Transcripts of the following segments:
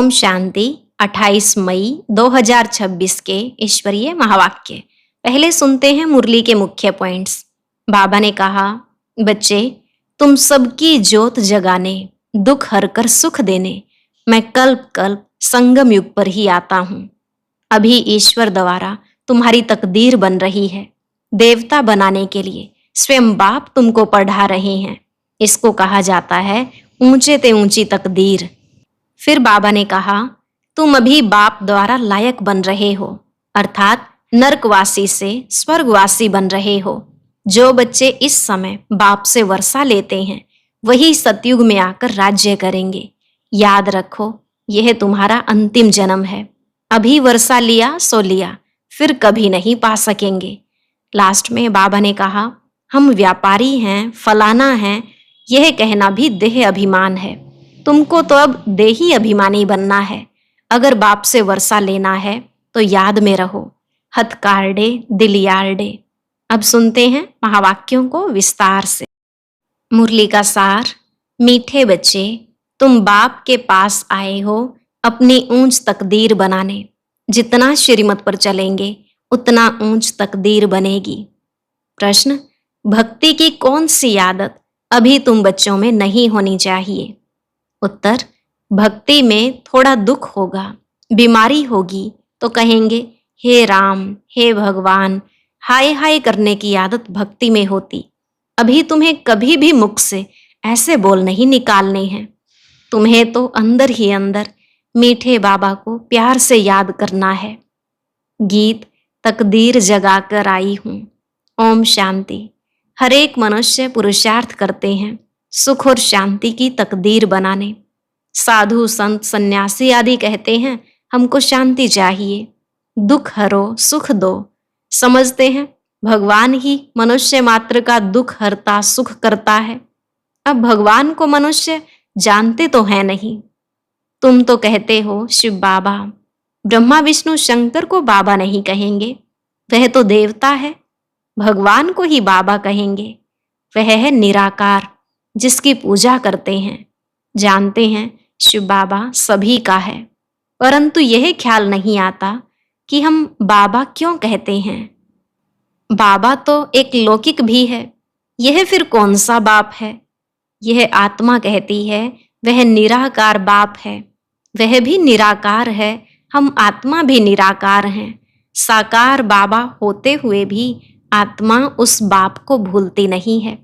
ओम शांति। 28 मई 2026 के ईश्वरीय महावाक्य। पहले सुनते हैं मुरली के मुख्य पॉइंट्स। बाबा ने कहा, बच्चे, तुम सबकी ज्योत जगाने, दुख हरकर सुख देने मैं कल्प कल्प संगम युग पर ही आता हूँ। अभी ईश्वर द्वारा तुम्हारी तकदीर बन रही है। देवता बनाने के लिए स्वयं बाप तुमको पढ़ा रहे हैं। इसको कहा जाता है ऊंचे ते ऊंची तकदीर। फिर बाबा ने कहा, तुम अभी बाप द्वारा लायक बन रहे हो, अर्थात नरकवासी से स्वर्गवासी बन रहे हो। जो बच्चे इस समय बाप से वर्षा लेते हैं वही सतयुग में आकर राज्य करेंगे। याद रखो, यह तुम्हारा अंतिम जन्म है। अभी वर्षा लिया सो लिया, फिर कभी नहीं पा सकेंगे। लास्ट में बाबा ने कहा, हम व्यापारी हैं, फलाना हैं, यह कहना भी देह अभिमान है। तुमको तो अब देही अभिमानी बनना है। अगर बाप से वर्षा लेना है तो याद में रहो, हथकार्डे दिलियार्डे। अब सुनते हैं महावाक्यों को विस्तार से। मुरली का सार। मीठे बच्चे, तुम बाप के पास आए हो अपनी ऊंच तकदीर बनाने। जितना श्रीमत पर चलेंगे उतना ऊंच तकदीर बनेगी। प्रश्न, भक्ति की कौन सी आदत अभी तुम बच्चों में नहीं होनी चाहिए? उत्तर, भक्ति में थोड़ा दुख होगा, बीमारी होगी तो कहेंगे हे राम, हे भगवान, हाय हाय करने की आदत भक्ति में होती। अभी तुम्हें कभी भी मुख से ऐसे बोल नहीं निकालने हैं। तुम्हें तो अंदर ही अंदर मीठे बाबा को प्यार से याद करना है। गीत तकदीर जगाकर आई हूँ। ओम शांति। हर एक मनुष्य पुरुषार्थ करते हैं सुख और शांति की तकदीर बनाने। साधु संत सन्यासी आदि कहते हैं हमको शांति चाहिए, दुख हरो सुख दो। समझते हैं भगवान ही मनुष्य मात्र का दुख हरता सुख करता है। अब भगवान को मनुष्य जानते तो है नहीं। तुम तो कहते हो शिव बाबा, ब्रह्मा विष्णु शंकर को बाबा नहीं कहेंगे, वह तो देवता है। भगवान को ही बाबा कहेंगे, वह है निराकार जिसकी पूजा करते हैं। जानते हैं शिव बाबा सभी का है, परंतु यह ख्याल नहीं आता कि हम बाबा क्यों कहते हैं। बाबा तो एक लौकिक भी है, यह फिर कौन सा बाप है? यह आत्मा कहती है वह निराकार बाप है। वह भी निराकार है, हम आत्मा भी निराकार हैं। साकार बाबा होते हुए भी आत्मा उस बाप को भूलती नहीं है।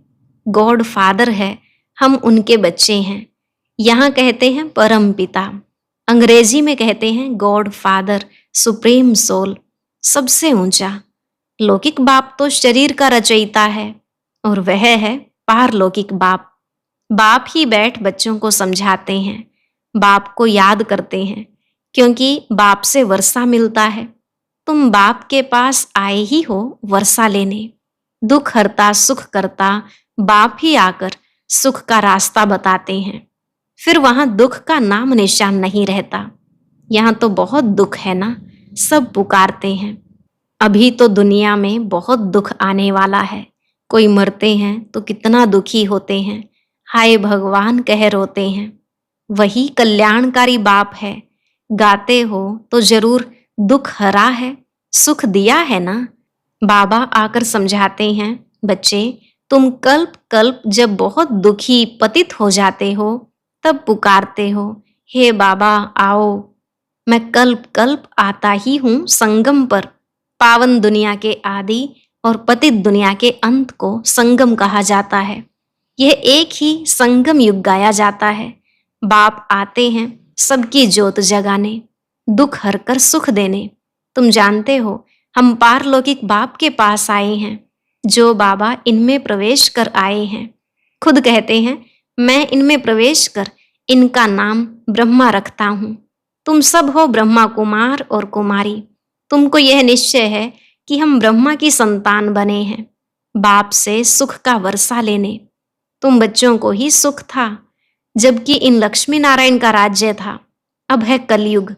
गॉड फादर है, हम उनके बच्चे हैं। यहाँ कहते हैं परम पिता, अंग्रेजी में कहते हैं गॉड फादर, सुप्रीम सोल, सबसे ऊंचा। लौकिक बाप तो शरीर का रचयिता है और वह है पारलौकिक बाप। बाप ही बैठ बच्चों को समझाते हैं, बाप को याद करते हैं, क्योंकि बाप से वर्षा मिलता है। तुम बाप के पास आए ही हो वर्षा लेने। दुख हरता सुख करता बाप ही आकर सुख का रास्ता बताते हैं। फिर वहां दुख का नाम निशान नहीं रहता। यहाँ तो बहुत दुख है ना, सब पुकारते हैं। अभी तो दुनिया में बहुत दुख आने वाला है। कोई मरते हैं तो कितना दुखी होते हैं, हाय भगवान कह रोते हैं। वही कल्याणकारी बाप है। गाते हो तो जरूर दुख हरा है, सुख दिया है ना। बाबा आकर समझाते हैं, बच्चे, तुम कल्प कल्प जब बहुत दुखी पतित हो जाते हो तब पुकारते हो, हे बाबा आओ। मैं कल्प कल्प आता ही हूँ संगम पर। पावन दुनिया के आदि और पतित दुनिया के अंत को संगम कहा जाता है। यह एक ही संगम युग गाया जाता है। बाप आते हैं सबकी ज्योत जगाने, दुख हरकर सुख देने। तुम जानते हो हम पारलौकिक बाप के पास आए हैं, जो बाबा इनमें प्रवेश कर आए हैं। खुद कहते हैं मैं इनमें प्रवेश कर इनका नाम ब्रह्मा रखता हूँ। तुम सब हो ब्रह्मा कुमार और कुमारी। तुमको यह निश्चय है कि हम ब्रह्मा की संतान बने हैं, बाप से सुख का वर्षा लेने। तुम बच्चों को ही सुख था, जबकि इन लक्ष्मी नारायण का राज्य था। अब है कलयुग,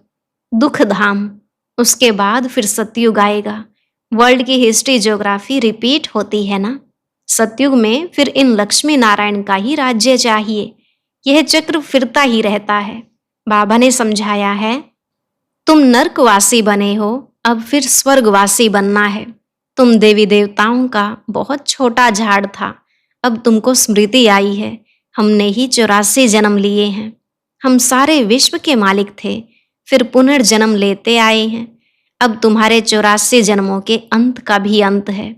दुख धाम। उसके बाद फिर सतयुग आएगा। वर्ल्ड की हिस्ट्री ज्योग्राफी रिपीट होती है ना। सतयुग में फिर इन लक्ष्मी नारायण का ही राज्य चाहिए। यह चक्र फिरता ही रहता है। बाबा ने समझाया है, तुम नर्कवासी बने हो, अब फिर स्वर्गवासी बनना है। तुम देवी देवताओं का बहुत छोटा झाड़ था, अब तुमको स्मृति आई है, हमने ही 84 जन्म लिए हैं। हम सारे विश्व के मालिक थे, फिर पुनर्जन्म लेते आए हैं। अब तुम्हारे 84 जन्मों के अंत का भी अंत है।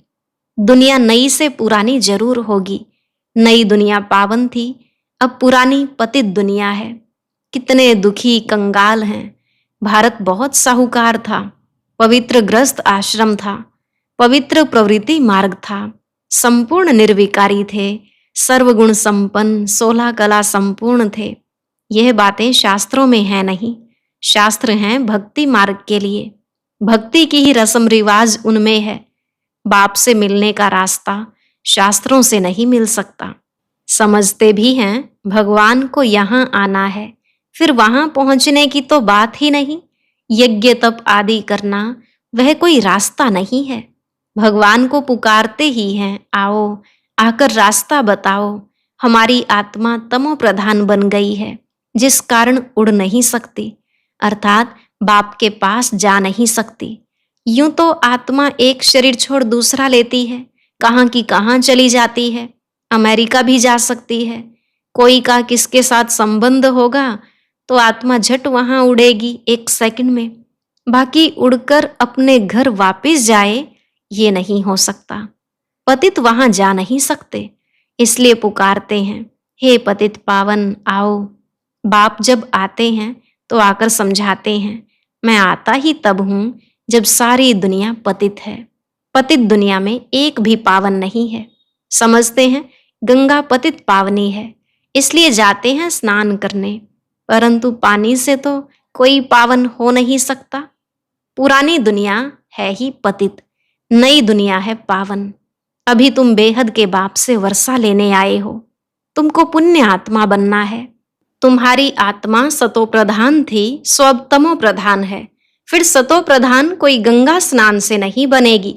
दुनिया नई से पुरानी जरूर होगी। नई दुनिया पावन थी, अब पुरानी पतित दुनिया है। कितने दुखी कंगाल हैं। भारत बहुत साहूकार था, पवित्र ग्रस्त आश्रम था, पवित्र प्रवृत्ति मार्ग था, संपूर्ण निर्विकारी थे, सर्वगुण संपन्न, 16 कला संपूर्ण थे। यह बातें शास्त्रों में है नहीं, शास्त्र हैं भक्ति मार्ग के लिए। भक्ति की ही रस्म रिवाज उनमें है। बाप से मिलने का रास्ता शास्त्रों से नहीं मिल सकता। समझते भी हैं भगवान को यहाँ आना है, फिर वहां पहुंचने की तो बात ही नहीं। यज्ञ तप आदि करना वह कोई रास्ता नहीं है। भगवान को पुकारते ही हैं, आओ आकर रास्ता बताओ। हमारी आत्मा तमो प्रधान बन गई है, जिस कारण उड़ नहीं सकती, अर्थात बाप के पास जा नहीं सकती। यूं तो आत्मा एक शरीर छोड़ दूसरा लेती है, कहाँ की कहाँ चली जाती है। अमेरिका भी जा सकती है। कोई का किसके साथ संबंध होगा तो आत्मा झट वहां उड़ेगी 1 सेकंड में। बाकी उड़कर अपने घर वापस जाए, ये नहीं हो सकता। पतित वहां जा नहीं सकते, इसलिए पुकारते हैं, हे पतित पावन आओ। बाप जब आते हैं तो आकर समझाते हैं, मैं आता ही तब हूं जब सारी दुनिया पतित है। पतित दुनिया में एक भी पावन नहीं है। समझते हैं गंगा पतित पावनी है, इसलिए जाते हैं स्नान करने, परंतु पानी से तो कोई पावन हो नहीं सकता। पुरानी दुनिया है ही पतित, नई दुनिया है पावन। अभी तुम बेहद के बाप से वर्षा लेने आए हो। तुमको पुण्य आत्मा बनना है। तुम्हारी आत्मा सतो प्रधान थी, सो अब तमो प्रधान है। फिर सतो प्रधान कोई गंगा स्नान से नहीं बनेगी।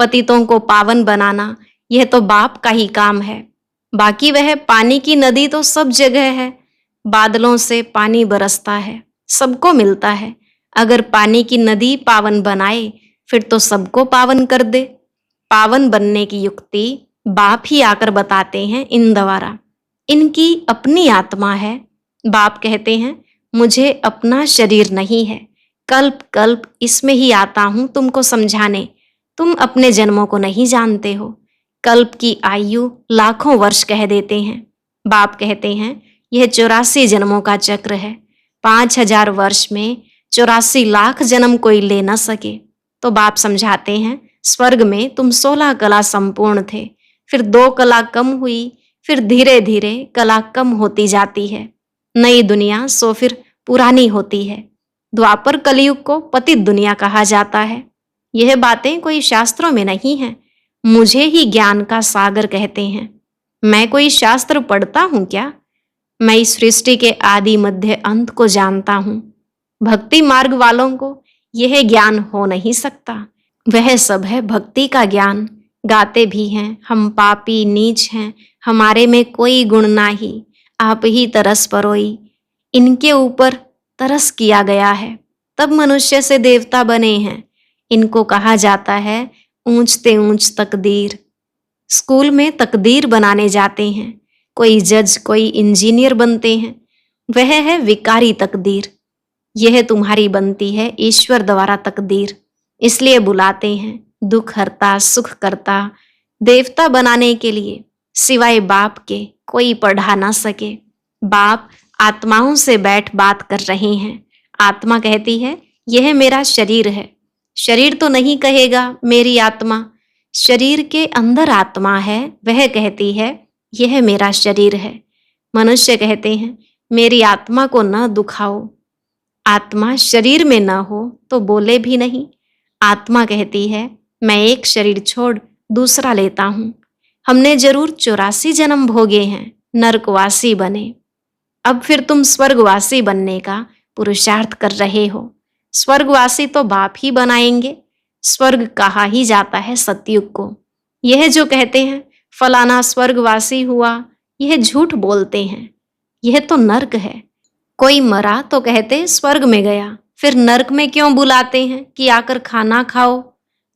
पतितों को पावन बनाना यह तो बाप का ही काम है। बाकी वह पानी की नदी तो सब जगह है। बादलों से पानी बरसता है, सबको मिलता है। अगर पानी की नदी पावन बनाए फिर तो सबको पावन कर दे। पावन बनने की युक्ति बाप ही आकर बताते हैं इन द्वारा। इनकी अपनी आत्मा है। बाप कहते हैं, मुझे अपना शरीर नहीं है, कल्प कल्प इसमें ही आता हूं तुमको समझाने। तुम अपने जन्मों को नहीं जानते हो। कल्प की आयु लाखों वर्ष कह देते हैं। बाप कहते हैं, यह 84 जन्मों का चक्र है। 5000 वर्ष में 84 लाख जन्म कोई ले न सके। तो बाप समझाते हैं, स्वर्ग में तुम 16 कला संपूर्ण थे, फिर 2 कला कम हुई, फिर धीरे धीरे कला कम होती जाती है। नई दुनिया सो फिर पुरानी होती है। द्वापर कलयुग को पतित दुनिया कहा जाता है। यह बातें कोई शास्त्रों में नहीं है, मुझे ही ज्ञान का सागर कहते हैं। मैं कोई शास्त्र पढ़ता हूं क्या? मैं इस सृष्टि के आदि मध्य अंत को जानता हूं। भक्ति मार्ग वालों को यह ज्ञान हो नहीं सकता। वह सब है भक्ति का ज्ञान। गाते भी हैं, हम पापी नीच हैं, हमारे में कोई गुण नाही, आप ही तरस परोई। इनके ऊपर तरस किया गया है, तब मनुष्य से देवता बने हैं। इनको कहा जाता है ऊंचते ऊंच तकदीर। स्कूल में तकदीर बनाने जाते हैं, कोई जज कोई इंजीनियर बनते हैं, वह है विकारी तकदीर। यह तुम्हारी बनती है ईश्वर द्वारा तकदीर, इसलिए बुलाते हैं दुख हरता सुख करता। देवता बनाने के लिए सिवाय बाप के कोई पढ़ा ना सके। बाप आत्माओं से बैठ बात कर रहे हैं। आत्मा कहती है, यह मेरा शरीर है। शरीर तो नहीं कहेगा मेरी आत्मा, शरीर के अंदर आत्मा है, वह कहती है यह मेरा शरीर है। मनुष्य कहते हैं, मेरी आत्मा को न दुखाओ। आत्मा शरीर में न हो तो बोले भी नहीं। आत्मा कहती है, मैं एक शरीर छोड़ दूसरा लेता हूं। हमने जरूर 84 जन्म भोगे हैं, नरकवासी बने। अब फिर तुम स्वर्गवासी बनने का पुरुषार्थ कर रहे हो। स्वर्गवासी तो बाप ही बनाएंगे। स्वर्ग कहा ही जाता है सतयुग को। यह जो कहते हैं फलाना स्वर्गवासी हुआ, यह झूठ बोलते हैं। यह तो नर्क है। कोई मरा तो कहते स्वर्ग में गया, फिर नर्क में क्यों बुलाते हैं कि आकर खाना खाओ?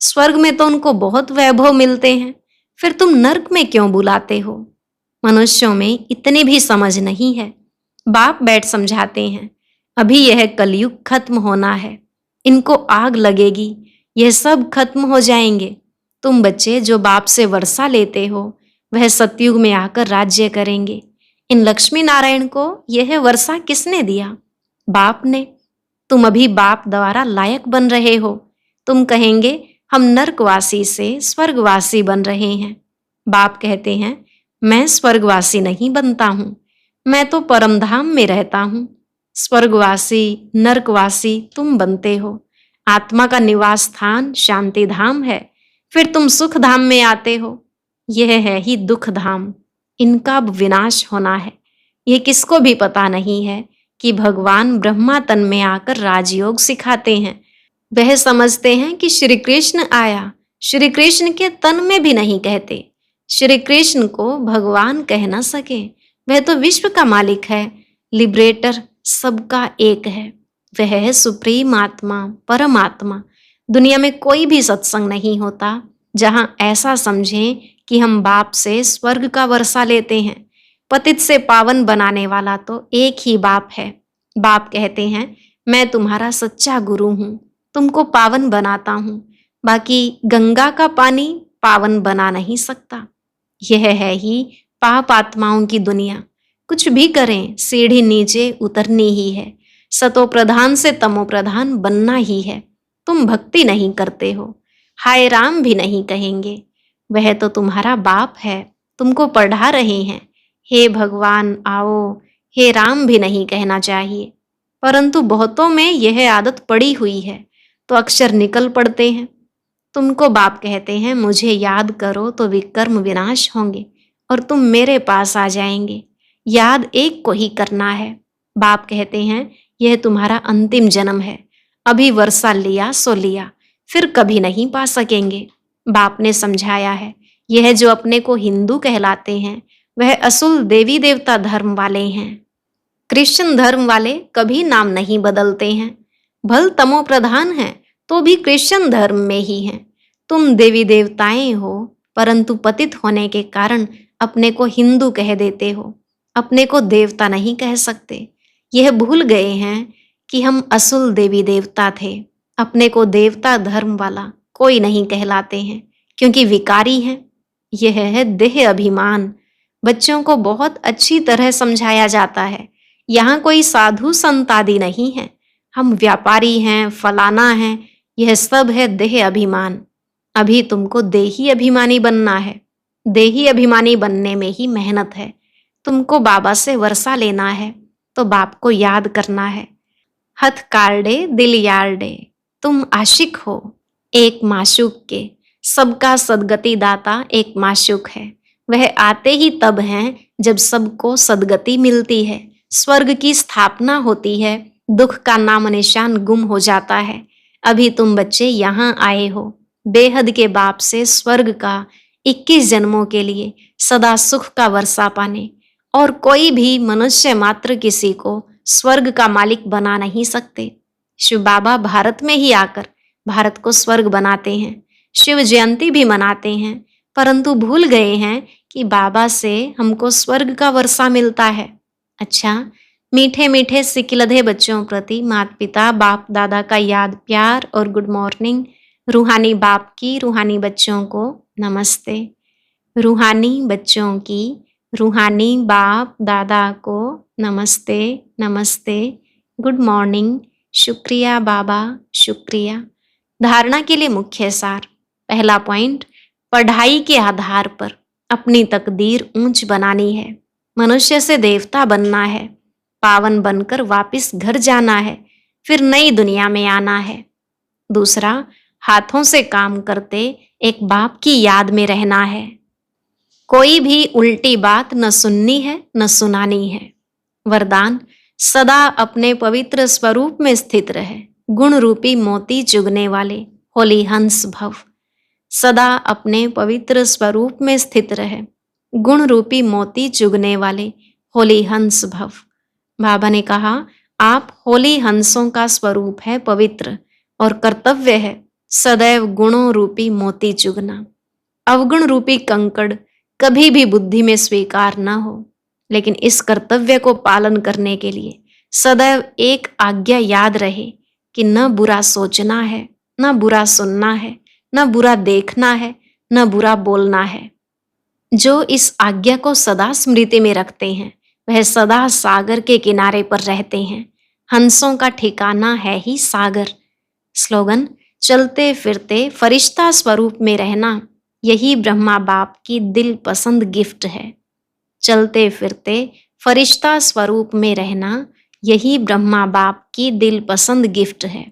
स्वर्ग में तो उनको बहुत वैभव मिलते हैं, फिर तुम नर्क में क्यों बुलाते हो? मनुष्यों में इतनी भी समझ नहीं है। बाप बैठ समझाते हैं, अभी यह कलयुग खत्म होना है, इनको आग लगेगी, यह सब खत्म हो जाएंगे। तुम बच्चे जो बाप से वर्षा लेते हो, वह सतयुग में आकर राज्य करेंगे। इन लक्ष्मी नारायण को यह वर्षा किसने दिया? बाप ने। तुम अभी बाप द्वारा लायक बन रहे हो। तुम कहेंगे हम नरकवासी से स्वर्गवासी बन रहे हैं। बाप कहते हैं मैं स्वर्गवासी नहीं बनता हूं, मैं तो परमधाम में रहता हूं। स्वर्गवासी नरकवासी तुम बनते हो। आत्मा का निवास स्थान शांति धाम है, फिर तुम सुख धाम में आते हो। यह है ही दुख धाम, इनका अब विनाश होना है। यह किसको भी पता नहीं है कि भगवान ब्रह्मा तन में आकर राजयोग सिखाते हैं। वह समझते हैं कि श्री कृष्ण आया, श्री कृष्ण के तन में भी नहीं कहते। श्री कृष्ण को भगवान कह न सके, वह तो विश्व का मालिक है, लिबरेटर, सबका एक है। वह है सुप्रीम आत्मा, परमात्मा। दुनिया में कोई भी सत्संग नहीं होता जहां ऐसा समझें कि हम बाप से स्वर्ग का वर्षा लेते हैं। पतित से पावन बनाने वाला तो एक ही बाप है। बाप कहते हैं मैं तुम्हारा सच्चा गुरु हूं, तुमको पावन बनाता हूं, बाकी गंगा का पानी पावन बना नहीं सकता। यह है ही पाप आत्माओं की दुनिया। कुछ भी करें सीढ़ी नीचे उतरनी ही है, सतो प्रधान से तमो प्रधान बनना ही है। तुम भक्ति नहीं करते हो, हाय राम भी नहीं कहेंगे। वह तो तुम्हारा बाप है, तुमको पढ़ा रहे हैं। हे भगवान आओ, हे राम भी नहीं कहना चाहिए, परंतु बहुतों में यह आदत पड़ी हुई है तो अक्षर निकल पड़ते हैं। तुमको बाप कहते हैं मुझे याद करो तो विकर्म विनाश होंगे और तुम मेरे पास आ जाएंगे। याद एक को ही करना है। बाप कहते हैं यह तुम्हारा अंतिम जन्म है, अभी वर्षा लिया सो लिया, फिर कभी नहीं पा सकेंगे। बाप ने समझाया है यह जो अपने को हिंदू कहलाते हैं वह असुल देवी देवता धर्म वाले हैं। क्रिश्चियन धर्म वाले कभी नाम नहीं बदलते हैं, भल तमो प्रधान हैं तो भी क्रिश्चियन धर्म में ही हैं। तुम देवी देवताएं हो, परंतु पतित होने के कारण अपने को हिंदू कह देते हो, अपने को देवता नहीं कह सकते। यह भूल गए हैं कि हम असुल देवी देवता थे। अपने को देवता धर्म वाला कोई नहीं कहलाते हैं क्योंकि विकारी हैं। यह है देह अभिमान। बच्चों को बहुत अच्छी तरह समझाया जाता है, यहाँ कोई साधु संत आदि नहीं है, हम व्यापारी हैं, फलाना हैं, यह सब है देह अभिमान। अभी तुमको देही अभिमानी बनना है। देही अभिमानी बनने में ही मेहनत है। तुमको बाबा से वर्षा लेना है तो बाप को याद करना है। हथ कार्डे दिल यार्डे, तुम आशिक हो एक माशूक के। सबका सदगति दाता एक माशूक है, वह आते ही तब हैं जब सबको सदगति मिलती है, स्वर्ग की स्थापना होती है, दुख का नाम निशान गुम हो जाता है। अभी तुम बच्चे यहाँ आए हो बेहद के बाप से स्वर्ग का 21 जन्मों के लिए सदा सुख का वर्षा पाने, और कोई भी मनुष्य मात्र किसी को स्वर्ग का मालिक बना नहीं सकते। शिव बाबा भारत में ही आकर भारत को स्वर्ग बनाते हैं, शिव जयंती भी मनाते हैं, परंतु भूल गए हैं कि बाबा से हमको स्वर्ग का वर्षा मिलता है। अच्छा, मीठे मीठे सिकिलधे बच्चों प्रति माता पिता बाप दादा का याद प्यार और गुड मॉर्निंग। रूहानी बाप की रूहानी बच्चों को नमस्ते। रूहानी बच्चों की रूहानी बाप दादा को नमस्ते नमस्ते, गुड मॉर्निंग, शुक्रिया बाबा शुक्रिया। धारणा के लिए मुख्य सार। पहला पॉइंट, पढ़ाई के आधार पर अपनी तकदीर ऊंच बनानी है, मनुष्य से देवता बनना है, पावन बनकर वापस घर जाना है, फिर नई दुनिया में आना है। दूसरा, हाथों से काम करते एक बाप की याद में रहना है। कोई भी उल्टी बात न सुननी है न सुनानी है। वरदान, सदा अपने पवित्र स्वरूप में स्थित रहे, गुण रूपी मोती चुगने वाले होली हंस भव। सदा अपने पवित्र स्वरूप में स्थित रहे, गुण रूपी मोती चुगने वाले होली हंस भव। बाबा ने कहा, आप होली हंसों का स्वरूप है पवित्र, और कर्तव्य है सदैव गुणों रूपी मोती चुगना। अवगुण रूपी कंकड़ कभी भी बुद्धि में स्वीकार न हो, लेकिन इस कर्तव्य को पालन करने के लिए सदैव एक आज्ञा याद रहे कि न बुरा सोचना है, न बुरा सुनना है, न बुरा देखना है, न बुरा बोलना है। जो इस आज्ञा को सदा स्मृति में रखते हैं वह सदा सागर के किनारे पर रहते हैं। हंसों का ठिकाना है ही सागर। स्लोगन, चलते फिरते फरिश्ता स्वरूप में रहना यही ब्रह्मा बाप की दिल पसंद गिफ्ट है। चलते फिरते फरिश्ता स्वरूप में रहना यही ब्रह्मा बाप की दिल पसंद गिफ्ट है।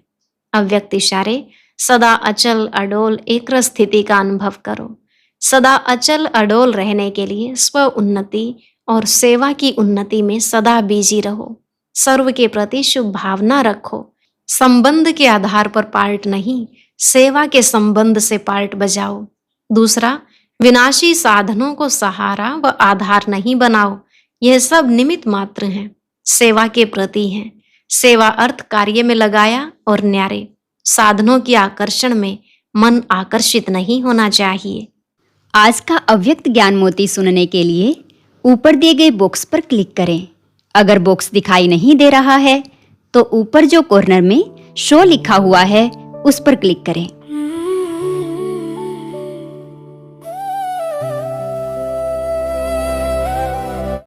अव्यक्त इशारे, सदा अचल अडोल एक स्थिति का अनुभव करो। सदा अचल अडोल रहने के लिए स्व उन्नति और सेवा की उन्नति में सदा बिजी रहो। सर्व के प्रति शुभ भावना रखो। संबंध के आधार पर पार्ट नहीं, सेवा के संबंध से पार्ट बजाओ। दूसरा, विनाशी साधनों को सहारा व आधार नहीं बनाओ, यह सब निमित्त मात्र हैं, सेवा के प्रति हैं। सेवा अर्थ कार्य में लगाया और न्यारे। साधनों की आकर्षण में मन आकर्षित नहीं होना चाहिए। आज का अव्यक्त ज्ञान मोती सुनने के लिए ऊपर दिए गए बॉक्स पर क्लिक करें। अगर बॉक्स दिखाई नहीं दे रहा है तो ऊपर जो कॉर्नर में शो लिखा हुआ है उस पर क्लिक करें।